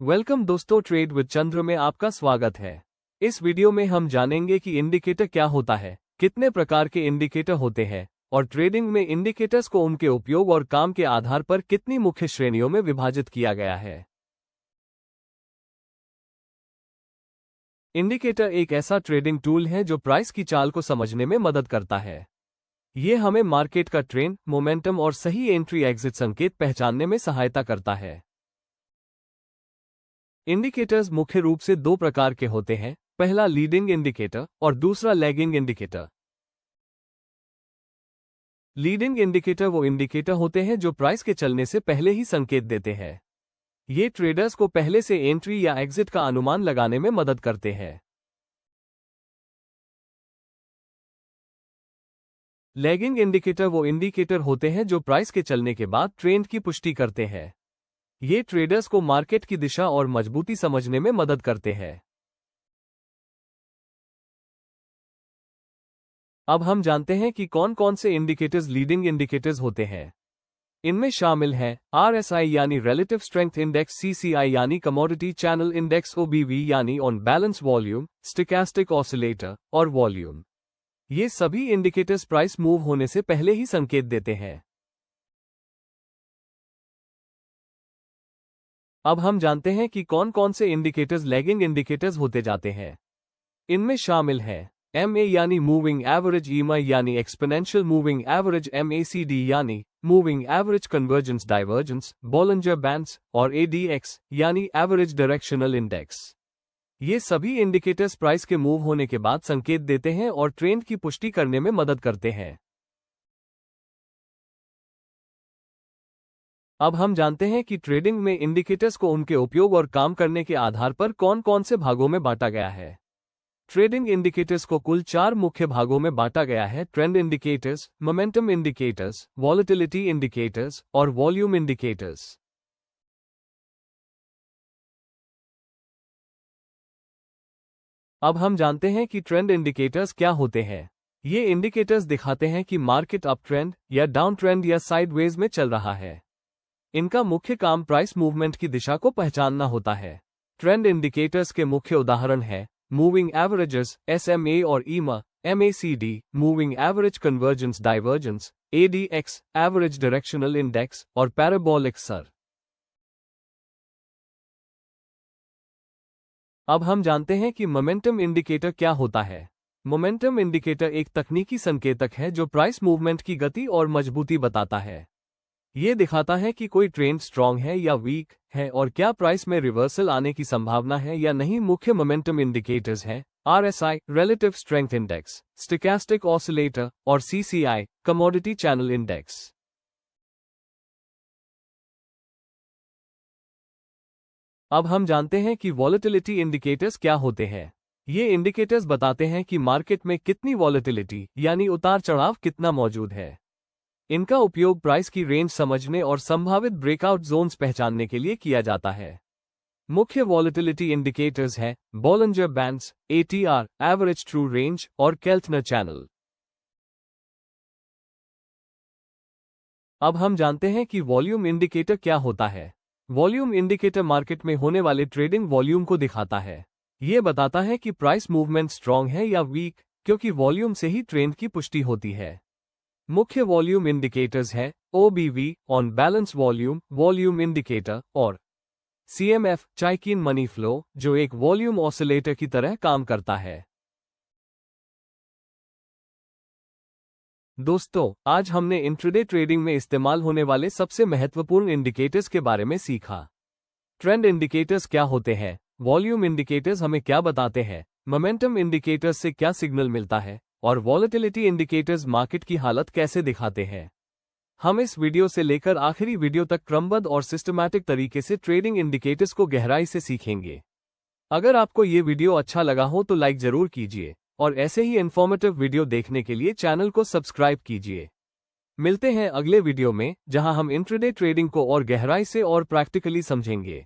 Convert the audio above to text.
Welcome दोस्तों, trade with चंद्र में आपका स्वागत है। इस वीडियो में हम जानेंगे कि इंडिकेटर क्या होता है, कितने प्रकार के इंडिकेटर होते हैं और ट्रेडिंग में इंडिकेटर्स को उनके उपयोग और काम के आधार पर कितनी मुख्य श्रेणियों में विभाजित किया गया है। इंडिकेटर एक ऐसा ट्रेडिंग टूल है जो प्राइस की चाल को समझने में मदद करता है। ये हमें मार्केट का ट्रेंड, मोमेंटम और सही एंट्री एग्जिट संकेत पहचानने में सहायता करता है। इंडिकेटर्स मुख्य रूप से दो प्रकार के होते हैं, पहला लीडिंग इंडिकेटर और दूसरा लैगिंग इंडिकेटर। लीडिंग इंडिकेटर वो इंडिकेटर होते हैं जो प्राइस के चलने से पहले ही संकेत देते हैं। ये ट्रेडर्स को पहले से एंट्री या एग्जिट का अनुमान लगाने में मदद करते हैं। लैगिंग इंडिकेटर वो इंडिकेटर होते हैं जो प्राइस के चलने के बाद ट्रेंड की पुष्टि करते हैं। ये ट्रेडर्स को मार्केट की दिशा और मजबूती समझने में मदद करते हैं। अब हम जानते हैं कि कौन कौन से इंडिकेटर्स लीडिंग इंडिकेटर्स होते हैं। इनमें शामिल हैं RSI यानी रिलेटिव स्ट्रेंथ इंडेक्स, CCI यानी कमोडिटी चैनल इंडेक्स, OBV यानी on balance volume, stochastic oscillator और वॉल्यूम। ये सभी इंडिकेटर्स प्राइस मूव होने से पहले ही संकेत देते हैं। अब हम जानते हैं कि कौन कौन से इंडिकेटर्स लैगिंग इंडिकेटर्स होते जाते हैं। इनमें शामिल हैं MA यानी मूविंग एवरेज, EMA यानी एक्सपोनेंशियल मूविंग एवरेज, MACD यानी moving average convergence divergence, Bollinger bands और ADX यानी एवरेज डायरेक्शनल इंडेक्स। ये सभी इंडिकेटर्स प्राइस के मूव होने के बाद संकेत देते हैं और ट्रेंड की पुष्टि करने में मदद करते हैं। अब हम जानते हैं कि ट्रेडिंग में इंडिकेटर्स को उनके उपयोग और काम करने के आधार पर कौन कौन से भागों में बांटा गया है। ट्रेडिंग इंडिकेटर्स को कुल 4 मुख्य भागों में बांटा गया है: trend indicators, momentum indicators, volatility indicators और वॉल्यूम इंडिकेटर्स। अब हम जानते हैं कि ट्रेंड इंडिकेटर्स क्या होते हैं। ये इंडिकेटर्स दिखाते हैं कि मार्केट अप ट्रेंड या डाउन ट्रेंड या साइडवेज में चल रहा है। इनका मुख्य काम प्राइस मूवमेंट की दिशा को पहचानना होता है। ट्रेंड इंडिकेटर्स के मुख्य उदाहरण हैं मूविंग एवरेजेस, SMA और EMA, MACD, moving average convergence divergence, ADX, average directional index और पैराबोलिक सर। अब हम जानते हैं कि मोमेंटम इंडिकेटर क्या होता है। मोमेंटम इंडिकेटर एक तकनीकी संकेतक है जो प्राइस मूवमेंट की गति और मजबूती बताता है। ये दिखाता है कि कोई ट्रेंड स्ट्रांग है या वीक है और क्या प्राइस में रिवर्सल आने की संभावना है या नहीं। मुख्य मोमेंटम इंडिकेटर्स हैं RSI, relative strength index, stochastic oscillator और CCI, कमोडिटी चैनल इंडेक्स। अब हम जानते हैं कि वॉलेटिलिटी इंडिकेटर्स क्या होते हैं। ये इंडिकेटर्स बताते हैं कि मार्केट में कितनी वॉलेटिलिटी यानी उतार चढ़ाव कितना मौजूद है। इनका उपयोग प्राइस की रेंज समझने और संभावित ब्रेकआउट जोन्स पहचानने के लिए किया जाता है। मुख्य वॉलेटिलिटी इंडिकेटर्स हैं Bollinger bands, ATR, average true range और केल्टनर चैनल। अब हम जानते हैं कि वॉल्यूम इंडिकेटर क्या होता है। वॉल्यूम इंडिकेटर मार्केट में होने वाले ट्रेडिंग वॉल्यूम को दिखाता है। ये बताता है कि प्राइस मूवमेंट स्ट्रांग है या वीक, क्योंकि वॉल्यूम से ही ट्रेंड की पुष्टि होती है। मुख्य वॉल्यूम इंडिकेटर्स हैं OBV, on balance volume, volume indicator और CMF, चाइकिन मनी फ्लो, जो एक वॉल्यूम ऑसिलेटर की तरह काम करता है। दोस्तों, आज हमने इंट्राडे ट्रेडिंग में इस्तेमाल होने वाले सबसे महत्वपूर्ण इंडिकेटर्स के बारे में सीखा। ट्रेंड इंडिकेटर्स क्या होते हैं, वॉल्यूम इंडिकेटर्स हमें क्या बताते हैं, मोमेंटम इंडिकेटर्स से क्या सिग्नल मिलता है और वॉलेटिलिटी इंडिकेटर्स मार्केट की हालत कैसे दिखाते हैं। हम इस वीडियो से लेकर आखिरी वीडियो तक क्रमबद्ध और सिस्टमैटिक तरीके से ट्रेडिंग इंडिकेटर्स को गहराई से सीखेंगे। अगर आपको ये वीडियो अच्छा लगा हो तो लाइक जरूर कीजिए और ऐसे ही इन्फॉर्मेटिव वीडियो देखने के लिए चैनल को सब्सक्राइब कीजिए। मिलते हैं अगले वीडियो में, जहां हम इंट्राडे ट्रेडिंग को और गहराई से और प्रैक्टिकली समझेंगे।